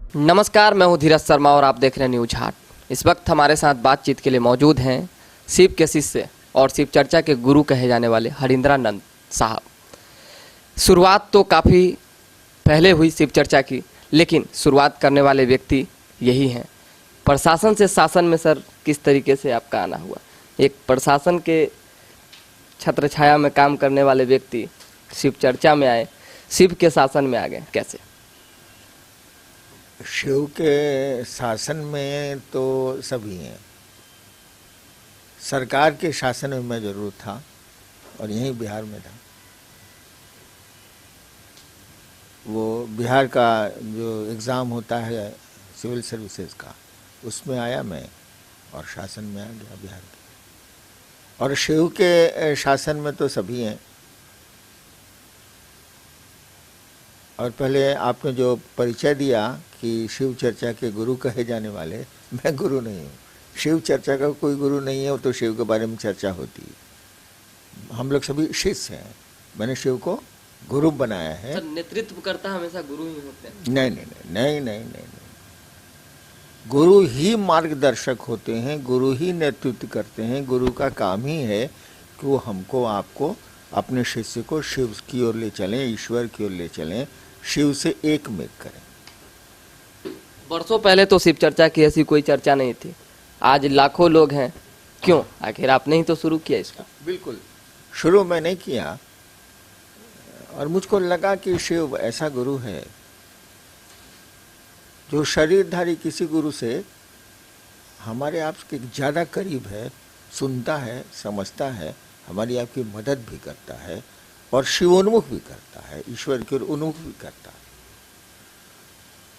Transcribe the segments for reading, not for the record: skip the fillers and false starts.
नमस्कार, मैं हूं धीरज शर्मा और आप देख रहे हैं न्यूज हाट। इस वक्त हमारे साथ बातचीत के लिए मौजूद हैं शिव के शिष्य और शिव चर्चा के गुरु कहे जाने वाले हरिंद्रानंद साहब। शुरुआत तो काफ़ी पहले हुई शिव चर्चा की, लेकिन शुरुआत करने वाले व्यक्ति यही हैं। प्रशासन से शासन में सर किस तरीके से आपका आना हुआ? एक प्रशासन के छत्र छाया में काम करने वाले व्यक्ति शिव चर्चा में आए, शिव के शासन में आ गए, कैसे? शिव के शासन में तो सभी हैं। सरकार के शासन में मैं जरूर था और यहीं बिहार में था। वो बिहार का जो एग्ज़ाम होता है सिविल सर्विसेज का, उसमें आया मैं और शासन में आ गया बिहार के। और शिव के शासन में तो सभी हैं। और पहले आपने जो परिचय दिया कि शिव चर्चा के गुरु कहे जाने वाले, मैं गुरु नहीं हूँ। शिव चर्चा का कोई गुरु नहीं है, वो तो शिव के बारे में चर्चा होती है। हम लोग सभी शिष्य हैं। मैंने शिव को गुरु बनाया है। सर, नेतृत्व करता हमेशा गुरु ही होते हैं? नहीं नहीं नहीं नहीं नहीं नहीं, गुरु ही मार्गदर्शक होते हैं, गुरु ही नेतृत्व करते हैं। गुरु का काम ही है कि वो हमको आपको अपने शिष्य को शिव की ओर ले चलें, ईश्वर की ओर ले चलें, शिव से एक में करें। वर्षों पहले तो शिव चर्चा की ऐसी कोई चर्चा नहीं थी, आज लाखों लोग हैं। क्यों? आखिर आपने ही तो शुरू किया इसको। बिल्कुल, शुरू मैंने किया और मुझको लगा कि शिव ऐसा गुरु है जो शरीरधारी किसी गुरु से हमारे आप के ज़्यादा करीब है, सुनता है, समझता है, हमारी आपकी मदद भी करता है और शिवोन्मुख भी करता है, ईश्वर की ओर उन्मुख भी करता है।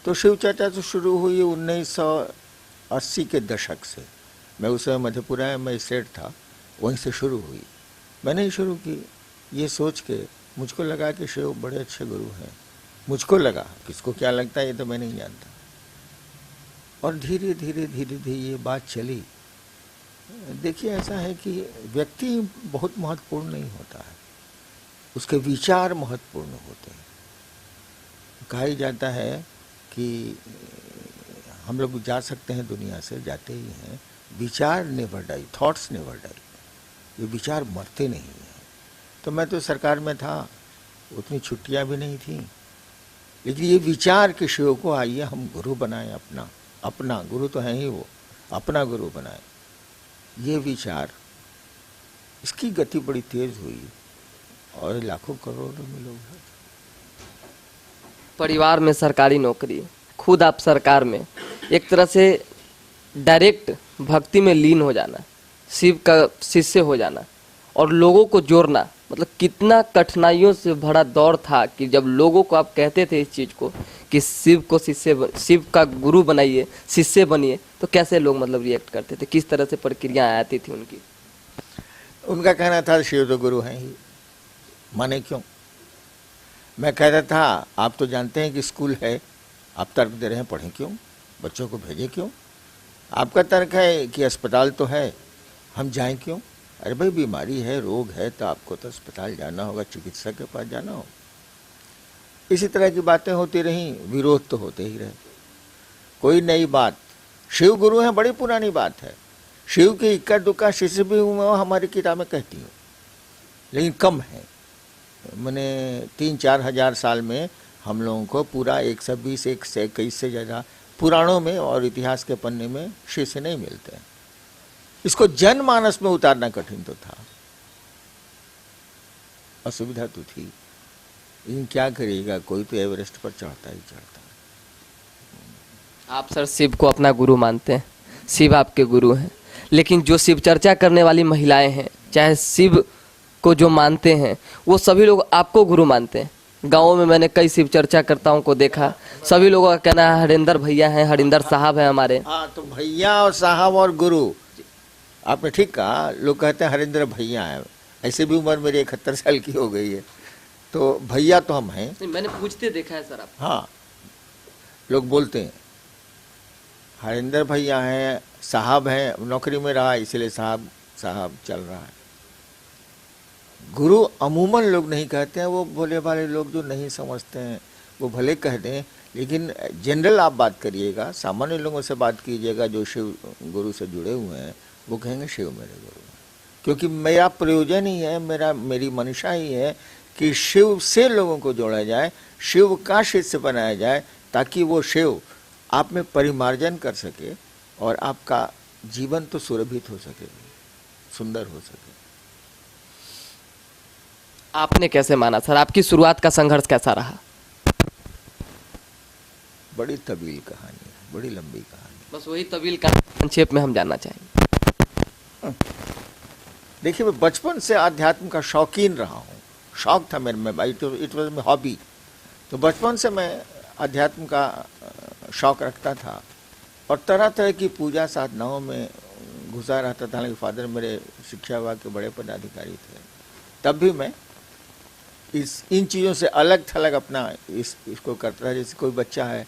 तो शिव चर्चा तो शुरू हुई 1980 के दशक से। मैं उस समय मधेपुरा में स्टेट था, वहीं से शुरू हुई। मैंने ही शुरू की ये सोच के, मुझको लगा कि शिव बड़े अच्छे गुरु हैं। मुझको लगा, किसको क्या लगता है ये तो मैं नहीं जानता। और धीरे धीरे धीरे धीरे ये बात चली। देखिए, ऐसा है कि व्यक्ति बहुत महत्वपूर्ण नहीं होता है, उसके विचार महत्वपूर्ण होते हैं। कहा ही जाता है कि हम लोग जा सकते हैं दुनिया से, जाते ही हैं, विचार never die, thoughts never die. ये विचार मरते नहीं हैं। तो मैं तो सरकार में था, उतनी छुट्टियां भी नहीं थी, लेकिन ये विचार कि शिव को आइए हम गुरु बनाएं, अपना गुरु तो है ही वो, अपना गुरु बनाएं, ये विचार, इसकी गति बड़ी तेज हुई और लाखों करोड़ों में लोग हैं। परिवार में सरकारी नौकरी, खुद आप सरकार में, एक तरह से डायरेक्ट भक्ति में लीन हो जाना, शिव का शिष्य हो जाना और लोगों को जोड़ना, मतलब कितना कठिनाइयों से भरा दौर था कि जब लोगों को आप कहते थे इस चीज़ को कि शिव को शिव का गुरु बनाइए, शिष्य बनिए, तो कैसे लोग मतलब रिएक्ट करते थे? किस तरह से प्रक्रिया आती थी उनकी? उनका कहना था शिव तो गुरु हैं ही, माने क्यों? मैं कहता था आप तो जानते हैं कि स्कूल है, आप तर्क दे रहे हैं, पढ़ें क्यों, बच्चों को भेजें क्यों? आपका तर्क है कि अस्पताल तो है, हम जाएं क्यों? अरे भाई, बीमारी है, रोग है, तो आपको तो अस्पताल जाना होगा, चिकित्सक के पास जाना होगा। इसी तरह की बातें होती रहीं, विरोध तो होते ही रहे। कोई नई बात, शिव गुरु हैं, बड़ी पुरानी बात है। शिव की इक्का दुक्का शिष्य भी हुए हमारी किताबें कहती हैं, लेकिन कम है। मैंने 3-4 हजार साल में हम लोगों को पूरा 120-121 से ज़्यादा पुराणों में और इतिहास के पन्ने में शिष्य नहीं मिलते हैं। इसको जनमानस में उतारना कठिन तो था, असुविधा तो थी, लेकिन क्या करिएगा, कोई तो एवरेस्ट पर चढ़ता ही चढ़ता है। आप सर शिव को अपना गुरु मानते हैं, शिव आपके गुरु हैं, लेकिन जो शिव चर्चा करने वाली महिलाएं हैं, चाहे शिव को जो मानते हैं, वो सभी लोग आपको गुरु मानते हैं। गाँव में मैंने कई शिव चर्चा करताओं को देखा, सभी लोगों का कहना है हरिंदर भैया हैं, हरिंदर साहब हैं हमारे। हाँ, तो भैया और साहब और गुरु, आपने ठीक कहा। लोग कहते हैं हरिंदर भैया हैं, ऐसे भी उम्र मेरी 71 साल की हो गई है, तो भैया तो हम हैं। मैंने पूछते देखा है सर आप। हाँ, लोग बोलते हैं हरिंदर भैया हैं, साहब हैं, नौकरी में रहा इसलिए साहब साहब चल रहा है। गुरु अमूमन लोग नहीं कहते हैं, वो भोले भाले लोग जो नहीं समझते हैं वो भले कह दें, लेकिन जनरल आप बात करिएगा, सामान्य लोगों से बात कीजिएगा जो शिव गुरु से जुड़े हुए हैं, वो कहेंगे शिव मेरे गुरु हैं। क्योंकि मेरा प्रयोजन ही है, मेरी मंशा ही है कि शिव से लोगों को जोड़ा जाए, शिव का शिष्य बनाया जाए, ताकि वो शिव आप में परिमार्जन कर सके और आपका जीवन तो सुरभित हो सके, सुंदर हो सके। आपने कैसे माना सर? आपकी शुरुआत का संघर्ष कैसा रहा? बड़ी तवील कहानी है, बड़ी लंबी कहानी। बस वही तवील का संक्षेप में हम जानना चाहेंगे। देखिए, मैं बचपन से अध्यात्म का शौकीन रहा हूँ, शौक था मेरे में, इट वॉज माई हॉबी। तो बचपन से मैं अध्यात्म का शौक रखता था और तरह तरह की पूजा साधनाओं में घुसा रहता था। हालांकि फादर मेरे शिक्षा विभाग के बड़े पदाधिकारी थे, तब भी मैं इन चीज़ों से अलग थलग अपना इसको करता था। जैसे कोई बच्चा है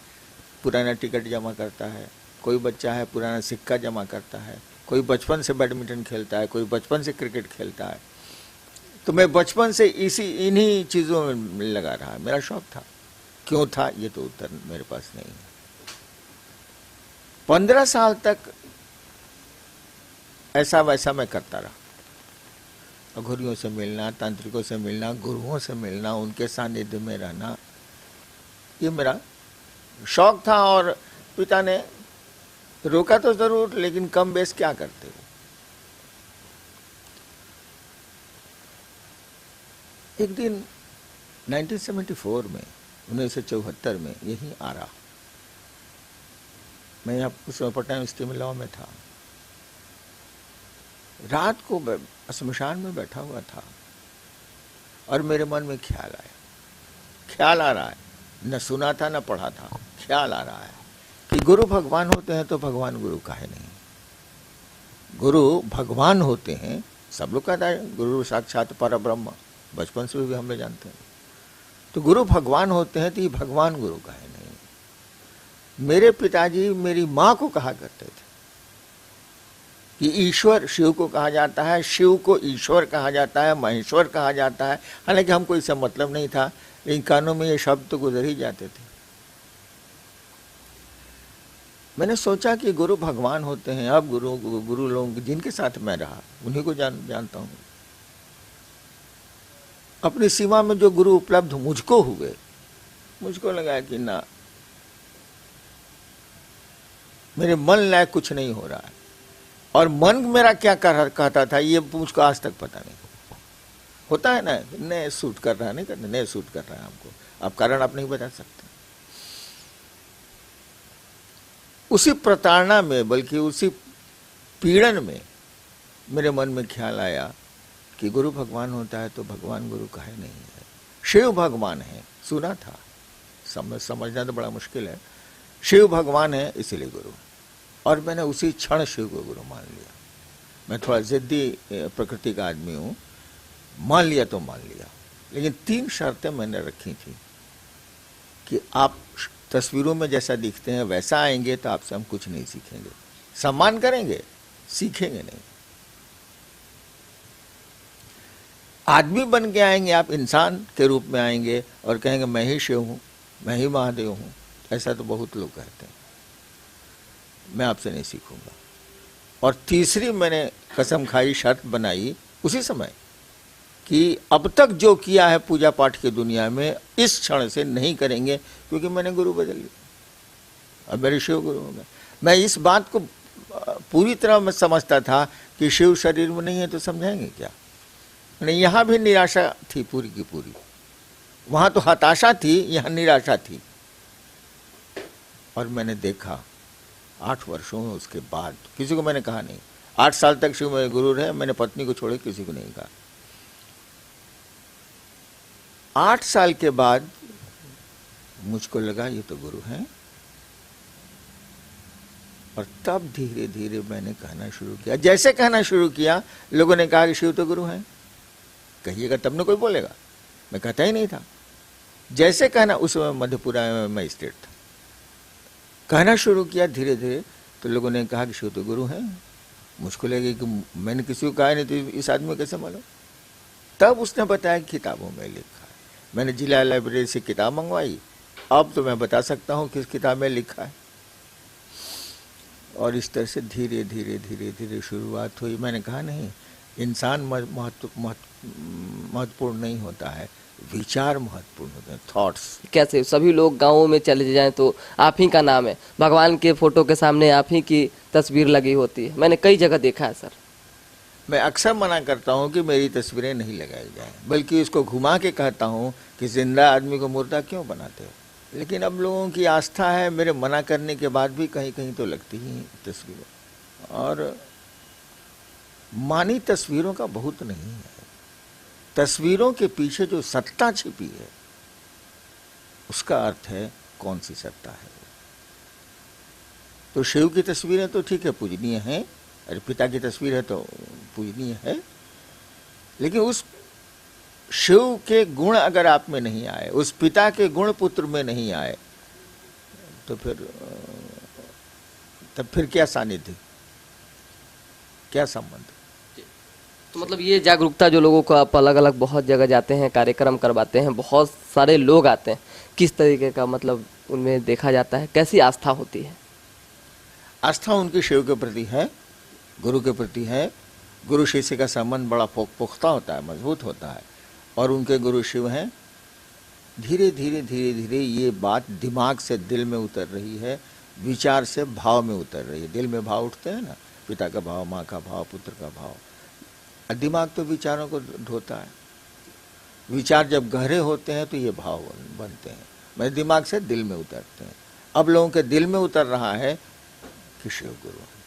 पुराना टिकट जमा करता है, कोई बच्चा है पुराना सिक्का जमा करता है, कोई बचपन से बैडमिंटन खेलता है, कोई बचपन से क्रिकेट खेलता है। तो मैं बचपन से इन्हीं चीज़ों में लगा रहा, मेरा शौक था। क्यों था ये तो उत्तर मेरे पास नहीं है। 15 साल तक ऐसा वैसा मैं करता रहा, अघोरियों से मिलना, तांत्रिकों से मिलना, गुरुओं से मिलना, उनके सानिध्य में रहना, ये मेरा शौक था। और पिता ने रोका तो जरूर, लेकिन कम बेस क्या करते हो। एक दिन 1974 में, 1974 में यहीं आ रहा, मैं यहाँ उस समय पटना यूनिवर्सिटी में लॉ में था। रात को श्मशान में बैठा हुआ था और मेरे मन में ख्याल आ रहा है, न सुना था न पढ़ा था, ख्याल आ रहा है कि गुरु भगवान होते हैं तो भगवान गुरु काहे नहीं। गुरु भगवान होते हैं, सब लोग कहता है गुरु साक्षात परब्रह्म, बचपन से भी हम लोग जानते हैं। तो गुरु भगवान होते हैं तो ये भगवान गुरु काहे नहीं। मेरे पिताजी मेरी माँ को कहा करते थे कि ईश्वर शिव को कहा जाता है, शिव को ईश्वर कहा जाता है, महेश्वर कहा जाता है। हालांकि हमको इससे मतलब नहीं था, लेकिन कानों में ये शब्द तो गुजर ही जाते थे। मैंने सोचा कि गुरु भगवान होते हैं, अब गुरु लोग जिनके साथ मैं रहा उन्हीं को जानता हूँ। अपनी सीमा में जो गुरु उपलब्ध मुझको हुए, मुझको लगा कि ना, मेरे मन लायक कुछ नहीं हो रहा है। और मन मेरा क्या कहता था ये मुझको आज तक पता नहीं। होता है ना, नए सूट कर रहा है, नहीं करना, नए सूट कर रहा है हमको, अब कारण आप नहीं बता सकते। उसी प्रताड़ना में, बल्कि उसी पीड़न में मेरे मन में ख्याल आया कि गुरु भगवान होता है तो भगवान गुरु काहे नहीं है। शिव भगवान है, सुना था, समझना तो बड़ा मुश्किल है। शिव भगवान है इसीलिए गुरु। और मैंने उसी क्षण शिव को गुरु मान लिया। मैं थोड़ा जिद्दी प्रकृति का आदमी हूँ, मान लिया तो मान लिया। लेकिन 3 शर्तें मैंने रखी थी कि आप तस्वीरों में जैसा दिखते हैं वैसा आएंगे तो आपसे हम कुछ नहीं सीखेंगे, सम्मान करेंगे, सीखेंगे नहीं। आदमी बन के आएंगे आप, इंसान के रूप में आएंगे और कहेंगे मैं ही शिव हूँ, मैं ही महादेव हूँ, ऐसा तो बहुत लोग कहते हैं। मैं आपसे नहीं सीखूंगा। और तीसरी मैंने कसम खाई, शर्त बनाई उसी समय कि अब तक जो किया है पूजा पाठ की दुनिया में इस क्षण से नहीं करेंगे, क्योंकि मैंने गुरु बदल लिया, अब मेरे शिव गुरु हो गए। मैं इस बात को पूरी तरह मैं समझता था कि शिव शरीर में नहीं है तो समझाएंगे क्या। नहीं, यहाँ भी निराशा थी पूरी की पूरी। वहाँ तो हताशा थी, यहाँ निराशा थी। और मैंने देखा 8 वर्षों में, उसके बाद किसी को मैंने कहा नहीं। 8 साल तक शिव मेरे गुरु रहे, मैंने पत्नी को छोड़े किसी को नहीं कहा। 8 साल के बाद मुझको लगा ये तो गुरु हैं। और तब धीरे धीरे मैंने कहना शुरू किया। जैसे कहना शुरू किया, लोगों ने कहा कि शिव तो गुरु हैं, कहिएगा तब न कोई बोलेगा। मैं कहता ही नहीं था। जैसे कहना, उस समय मधेपुरा में मैं स्टेट था, कहना शुरू किया धीरे धीरे, तो लोगों ने कहा कि शिव तो गुरु हैं। मुझको लगे कि मैंने किसी को कहा नहीं तो इस आदमी को कैसे मालूम। तब उसने बताया कि किताबों में लिखा है। मैंने जिला लाइब्रेरी से किताब मंगवाई अब तो मैं बता सकता हूँ किस किताब में लिखा है। और इस तरह से धीरे धीरे धीरे धीरे शुरुआत हुई। मैंने कहा नहीं, इंसान महत्वपूर्ण नहीं होता है, विचार महत्वपूर्ण होते हैं, थॉट्स। कैसे सभी लोग गाँवों में चले जाएं तो आप ही का नाम है, भगवान के फोटो के सामने आप ही की तस्वीर लगी होती है, मैंने कई जगह देखा है सर। मैं अक्सर मना करता हूँ कि मेरी तस्वीरें नहीं लगाई जाएं, बल्कि उसको घुमा के कहता हूँ कि जिंदा आदमी को मुर्दा क्यों बनाते हो। लेकिन अब लोगों की आस्था है, मेरे मना करने के बाद भी कहीं कहीं तो लगती ही तस्वीरें। और मानी तस्वीरों का बहुत नहीं है, तस्वीरों के पीछे जो सत्ता छिपी है उसका अर्थ है कौन सी सत्ता है। तो शिव की तस्वीरें तो ठीक है, पूजनीय हैं, अरे पिता की तस्वीर है तो पूजनीय है, लेकिन उस शिव के गुण अगर आप में नहीं आए, उस पिता के गुण पुत्र में नहीं आए, तो फिर क्या सानिध्य, क्या संबंध। तो मतलब ये जागरूकता जो लोगों को, आप अलग अलग बहुत जगह जाते हैं, कार्यक्रम करवाते हैं, बहुत सारे लोग आते हैं, किस तरीके का मतलब उनमें देखा जाता है, कैसी आस्था होती है। आस्था उनकी शिव के प्रति है, गुरु के प्रति है। गुरु शिष्य का संबंध बड़ा पुख्ता होता है, मजबूत होता है, और उनके गुरु शिव हैं। धीरे धीरे धीरे धीरे ये बात दिमाग से दिल में उतर रही है, विचार से भाव में उतर रही है। दिल में भाव उठते हैं ना, पिता का भाव, माँ का भाव, पुत्र का भाव, और दिमाग तो विचारों को ढोता है। विचार जब गहरे होते हैं तो ये भाव बनते हैं, मेरे दिमाग से दिल में उतरते हैं। अब लोगों के दिल में उतर रहा है कि शिव गुरु है।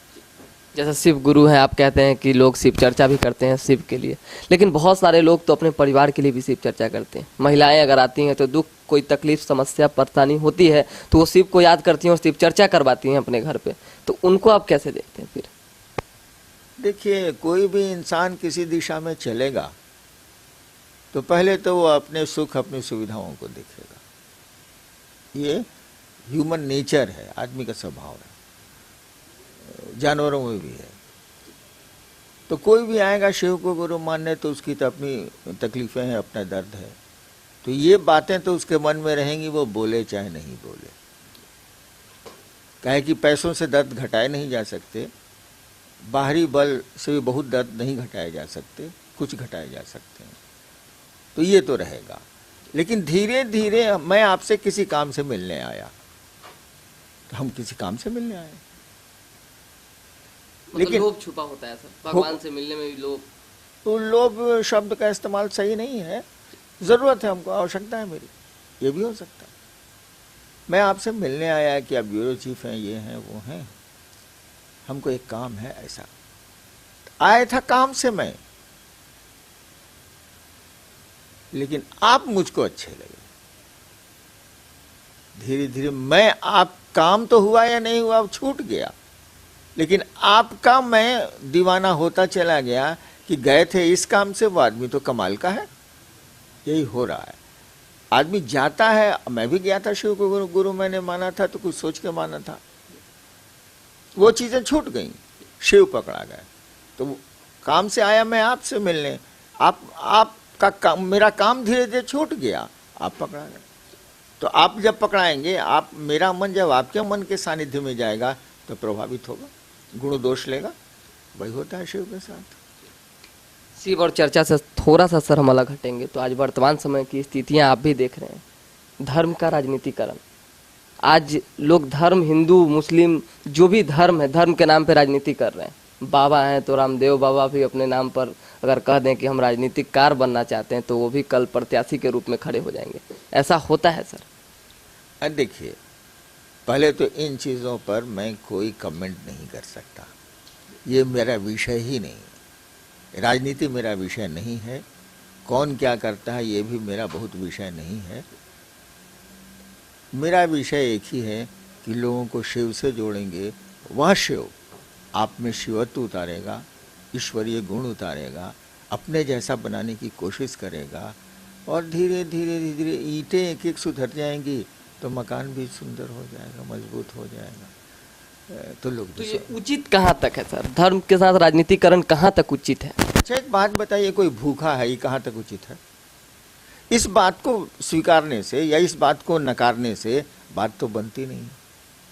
जैसे शिव गुरु है, आप कहते हैं कि लोग शिव चर्चा भी करते हैं शिव के लिए, लेकिन बहुत सारे लोग तो अपने परिवार के लिए भी शिव चर्चा करते हैं। महिलाएं अगर आती हैं तो दुख, कोई तकलीफ, समस्या, परेशानी होती है तो वो शिव को याद करती हैं और शिव चर्चा करवाती हैं अपने घर पे, तो उनको आप कैसे देखते हैं फिर। देखिए, कोई भी इंसान किसी दिशा में चलेगा तो पहले तो वो अपने सुख, अपनी सुविधाओं को देखेगा। ये ह्यूमन नेचर है, आदमी का स्वभाव है, जानवरों में भी है। तो कोई भी आएगा शिव को गुरु मानने तो उसकी तो अपनी तकलीफें हैं, अपना दर्द है, तो ये बातें तो उसके मन में रहेंगी, वो बोले चाहे नहीं बोले। कहे कि पैसों से दर्द घटाए नहीं जा सकते, बाहरी बल से भी बहुत दर्द नहीं घटाए जा सकते, कुछ घटाए जा सकते हैं, तो ये तो रहेगा। लेकिन धीरे धीरे मैं आपसे किसी काम से मिलने आया, तो हम किसी काम से मिलने आए, लेकिन लोभ छुपा होता है सर, भगवान से मिलने में भी लोभ। तो लोभ शब्द का इस्तेमाल सही नहीं है। जरूरत है हमको, आवश्यकता है मेरी, ये भी हो सकता है। मैं आपसे मिलने आया कि आप ब्यूरो चीफ हैं, ये हैं, वो हैं, हमको एक काम है, ऐसा आया था काम से मैं, लेकिन आप मुझको अच्छे लगे। धीरे धीरे मैं, आप काम तो हुआ या नहीं हुआ, अब छूट गया, लेकिन आपका मैं दीवाना होता चला गया कि गए थे इस काम से, वो आदमी तो कमाल का है। यही हो रहा है, आदमी जाता है। मैं भी गया था शिव को गुरु मैंने माना था, तो कुछ सोच के माना था, वो चीजें छूट गई, शिव पकड़ा गया। तो काम से आया मैं आपसे मिलने, आपका काम, मेरा काम धीरे धीरे छूट गया, आप पकड़ा गए। तो आप जब पकड़ाएंगे, आप, मेरा मन जब आपके मन के सानिध्य में जाएगा तो प्रभावित होगा, गुण दोष लेगा। वही होता है शिव के साथ। शिव और चर्चा से थोड़ा सा सर हम अलग हटेंगे तो आज वर्तमान समय की स्थितियां आप भी देख रहे हैं, धर्म का राजनीतिकरण। आज लोग धर्म, हिंदू, मुस्लिम, जो भी धर्म है, धर्म के नाम पे राजनीति कर रहे हैं। बाबा हैं तो रामदेव बाबा भी अपने नाम पर अगर कह दें कि हम राजनीतिकार बनना चाहते हैं तो वो भी कल प्रत्याशी के रूप में खड़े हो जाएंगे। ऐसा होता है सर? देखिए, पहले तो इन चीज़ों पर मैं कोई कमेंट नहीं कर सकता, ये मेरा विषय ही नहीं है। राजनीति मेरा विषय नहीं है, कौन क्या करता है ये भी मेरा बहुत विषय नहीं है। मेरा विषय एक ही है कि लोगों को शिव से जोड़ेंगे, वह शिव आप में शिवत्व उतारेगा, ईश्वरीय गुण उतारेगा, अपने जैसा बनाने की कोशिश करेगा, और धीरे धीरे धीरे ईंटें एक एक सुधर जाएंगी तो मकान भी सुंदर हो जाएगा, मजबूत हो जाएगा। तो लोग, तो ये उचित कहाँ तक है सर? धर्म के साथ राजनीतिकरण कहाँ तक उचित है? अच्छा, एक बात बताइए, कोई भूखा है, ये कहाँ तक उचित है? इस बात को स्वीकारने से या इस बात को नकारने से बात तो बनती नहीं।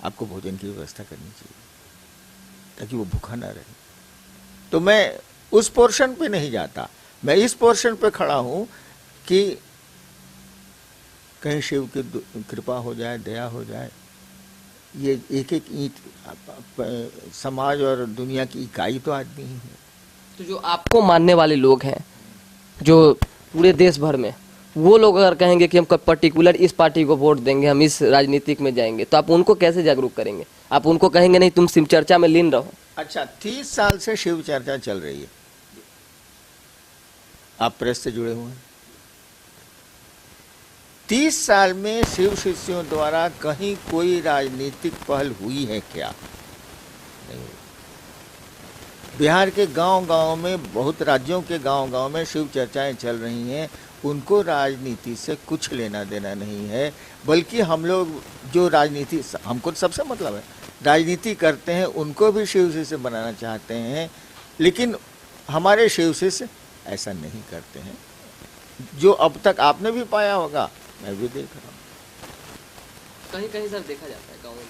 आपको भोजन की व्यवस्था करनी चाहिए ताकि वो भूखा ना रहे। तो मैं उस पोर्शन पे नहीं जाता, मैं इस पोर्शन पे खड़ा हूं कि कहीं शिव की कृपा हो जाए, दया हो जाए। ये एक एक ईंट समाज और दुनिया की इकाई तो आदमी ही है। तो जो आपको मानने वाले लोग हैं जो पूरे देश भर में, वो लोग अगर कहेंगे कि हम पर्टिकुलर इस पार्टी को वोट देंगे, हम इस राजनीतिक में जाएंगे, तो आप उनको कैसे जागरूक करेंगे? आप उनको कहेंगे नहीं तुम शिव चर्चा में लीन रहो। अच्छा, 30 साल से शिव चर्चा चल रही है, आप प्रेस से जुड़े हुए हैं। 30 साल में शिव शिष्यों द्वारा कहीं कोई राजनीतिक पहल हुई है क्या? नहीं। बिहार के गांव-गांव में, बहुत राज्यों के गांव-गांव में शिव चर्चाएं चल रही हैं। उनको राजनीति से कुछ लेना देना नहीं है, बल्कि हम लोग जो राजनीति, हमको सबसे मतलब है, राजनीति करते हैं उनको भी शिव शिष्य बनाना चाहते हैं, लेकिन हमारे शिव शिष्य ऐसा नहीं करते हैं। जो अब तक आपने भी पाया होगा, मैं भी देख रहा हूँ। कहीं कहीं सर देखा जाता है गाँव में,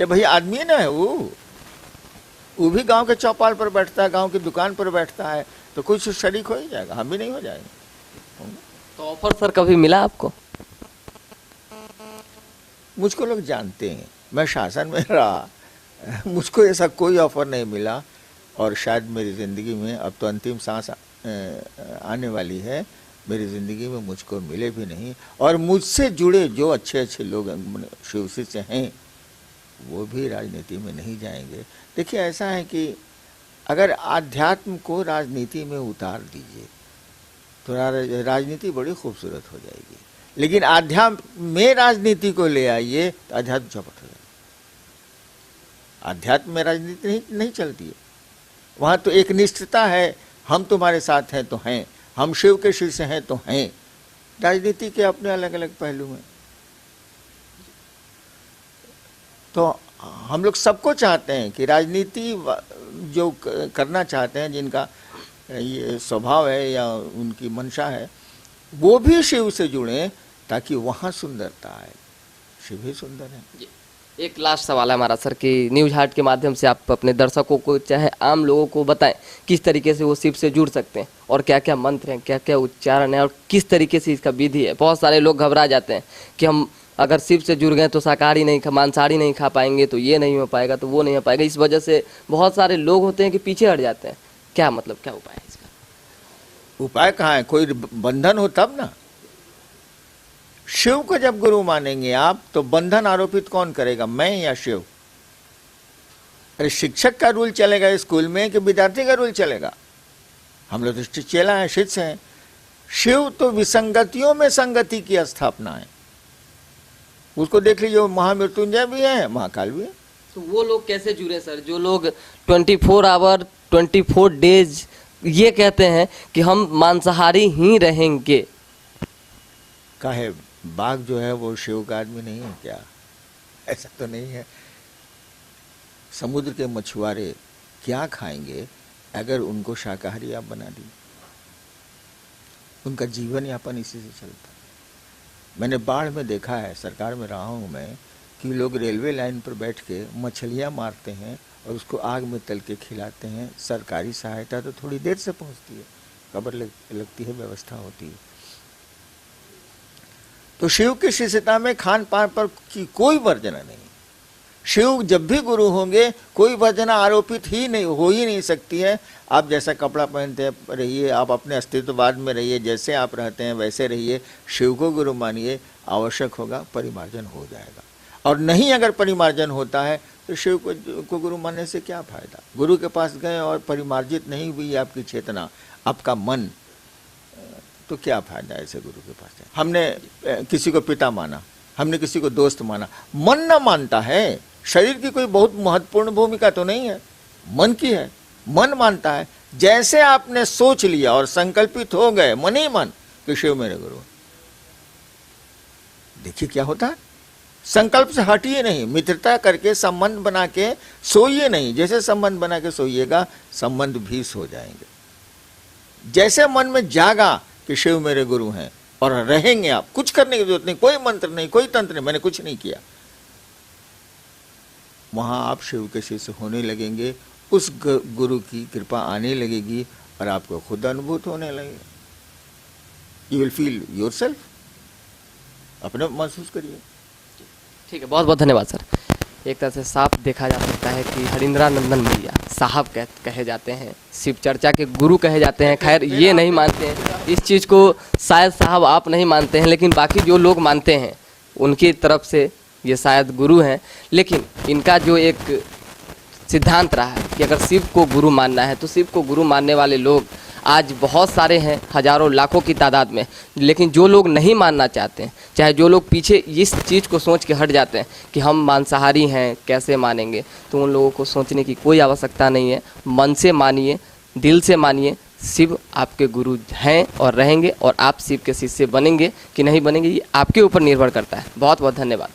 ये भैया आदमी है ना, वो भी गांव के चौपाल पर बैठता है, गांव की दुकान पर बैठता है, तो कुछ शरीक हो ही जाएगा, हम भी नहीं हो जाएंगे। तो ऑफर सर कभी मिला आपको? मुझको लोग जानते हैं, मैं शासन में रहा, मुझको ऐसा कोई ऑफर नहीं मिला। और शायद मेरी ज़िंदगी में अब तो अंतिम सांस आने वाली है, मेरी ज़िंदगी में मुझको मिले भी नहीं। और मुझसे जुड़े जो अच्छे अच्छे लोग शिव शिष्य हैं, वो भी राजनीति में नहीं जाएंगे। देखिए, ऐसा है कि अगर आध्यात्म को राजनीति में उतार दीजिए तो राजनीति बड़ी खूबसूरत हो जाएगी, लेकिन आध्यात्म में राजनीति को ले आइए तो अध्यात्म चौपट हो जाएगा। आध्यात्म में राजनीति नहीं चलती है। वहाँ तो एक निष्ठता है, हम तुम्हारे साथ हैं तो हैं, हम शिव के शिष्य हैं तो हैं। राजनीति के अपने अलग अलग पहलू हैं। तो हम लोग सबको चाहते हैं कि राजनीति जो करना चाहते हैं, जिनका ये स्वभाव है या उनकी मंशा है, वो भी शिव से जुड़ें ताकि वहाँ सुंदरता आए। शिव ही सुंदर है। एक लास्ट सवाल है हमारा सर कि न्यूज हार्ट के माध्यम से आप अपने दर्शकों को, चाहे आम लोगों को बताएं किस तरीके से वो शिव से जुड़ सकते हैं और क्या क्या मंत्र हैं, क्या क्या उच्चारण है और किस तरीके से इसका विधि है। बहुत सारे लोग घबरा जाते हैं कि हम अगर शिव से जुड़ गए तो शाकाहारी नहीं, मांसाहारी नहीं खा पाएंगे, तो ये नहीं हो पाएगा, तो वो नहीं हो पाएगा। इस वजह से बहुत सारे लोग होते हैं कि पीछे हट जाते हैं। क्या मतलब, क्या उपाय है इसका? उपाय कहाँ है? कोई बंधन हो तब ना। शिव को जब गुरु मानेंगे आप, तो बंधन आरोपित कौन करेगा, मैं या शिव? अरे शिक्षक का रूल चलेगा स्कूल में कि विद्यार्थी का रूल चलेगा? हम लोग तो चेला हैं, शिष्य हैं। शिव तो विसंगतियों में संगति की स्थापना है। उसको देख लीजिए, महामृत्युंजय भी है, महाकाल भी है। तो वो लोग कैसे जुड़े सर, जो लोग 24 आवर 24 डेज ये कहते हैं कि हम मांसाहारी ही रहेंगे? काहे, बाघ जो है वो शिव का आदमी नहीं है क्या? ऐसा तो नहीं है। समुद्र के मछुआरे क्या खाएंगे अगर उनको शाकाहारी आप बना दी? उनका जीवन यापन इसी से चलता है। मैंने बाढ़ में देखा है, सरकार में रहा हूँ मैं, कि लोग रेलवे लाइन पर बैठ के मछलियाँ मारते हैं और उसको आग में तल के खिलाते हैं। सरकारी सहायता तो थोड़ी देर से पहुँचती है, खबर लगती है, व्यवस्था होती है। तो शिव की शिष्यता में खान पान पर की कोई वर्जना नहीं। शिव जब भी गुरु होंगे, कोई वर्जना आरोपित ही नहीं सकती है। आप जैसा कपड़ा पहनते रहिए, आप अपने अस्तित्ववाद में रहिए, जैसे आप रहते हैं वैसे रहिए। शिव को गुरु मानिए, आवश्यक होगा परिमार्जन हो जाएगा। और नहीं अगर परिमार्जन होता है तो शिव को गुरु मानने से क्या फायदा? गुरु के पास गए और परिमार्जित नहीं हुई आपकी चेतना, आपका मन, तो क्या फायदा ऐसे गुरु के पास? हमने किसी को पिता माना, हमने किसी को दोस्त माना, मन ना मानता है। शरीर की कोई बहुत महत्वपूर्ण भूमिका तो नहीं है, मन की है। मन मानता है। जैसे आपने सोच लिया और संकल्पित हो गए मन ही मन कि शिव मेरे गुरु, देखिए क्या होता है। संकल्प से हटिए नहीं, मित्रता करके संबंध बना के सोइए नहीं। जैसे संबंध बना के सोइएगा, संबंध भी सो जाएंगे। जैसे मन में जागा कि शिव मेरे गुरु हैं, और रहेंगे आप। कुछ करने की जरूरत नहीं, कोई मंत्र नहीं, कोई तंत्र नहीं, मैंने कुछ नहीं किया। वहां आप शिव के शिष्य होने लगेंगे, उस गुरु की कृपा आने लगेगी और आपको खुद अनुभूत होने लगेगा। यू विल फील योरसेल्फ, अपने महसूस करिए। ठीक है, बहुत बहुत धन्यवाद सर। एक तरह से साफ देखा जा सकता है कि हरिंद्रानंदन भैया साहब कहे जाते हैं, शिव चर्चा के गुरु कहे जाते हैं। खैर ये नहीं मानते हैं इस चीज़ को, शायद साहब आप नहीं मानते हैं, लेकिन बाकी जो लोग मानते हैं उनकी तरफ से ये शायद गुरु हैं। लेकिन इनका जो एक सिद्धांत रहा है कि अगर शिव को गुरु मानना है तो शिव को गुरु मानने वाले लोग आज बहुत सारे हैं, हजारों लाखों की तादाद में। लेकिन जो लोग नहीं मानना चाहते हैं, चाहे जो लोग पीछे इस चीज़ को सोच के हट जाते हैं कि हम मांसाहारी हैं कैसे मानेंगे, तो उन लोगों को सोचने की कोई आवश्यकता नहीं है। मन से मानिए, दिल से मानिए, शिव आपके गुरु हैं और रहेंगे, और आप शिव के शिष्य बनेंगे कि नहीं बनेंगे ये आपके ऊपर निर्भर करता है। बहुत बहुत धन्यवाद।